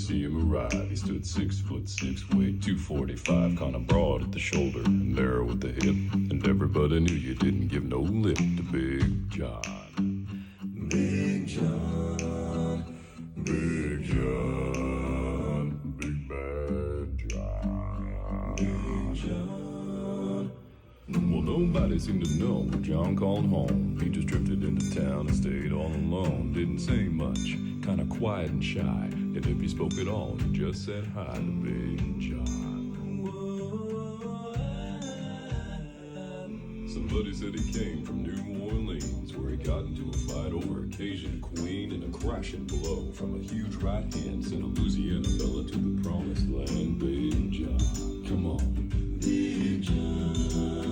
see him arrive. He stood 6'6", weighed 245, kinda broad at the shoulder and narrow at the hip. And everybody knew you didn't give no lip to Big John. Big John, Big John, Big Bad John, Big John. Well, nobody seemed to know when John called home. He just drifted into town and stayed all alone. Didn't say much, kinda quiet and shy. And if he spoke at all, he just said hi to Big John. Somebody said he came from New Orleans, where he got into a fight over a Cajun queen, and a crashing blow from a huge right hand sent a Louisiana fella to the promised land. Big John, come on, Big John.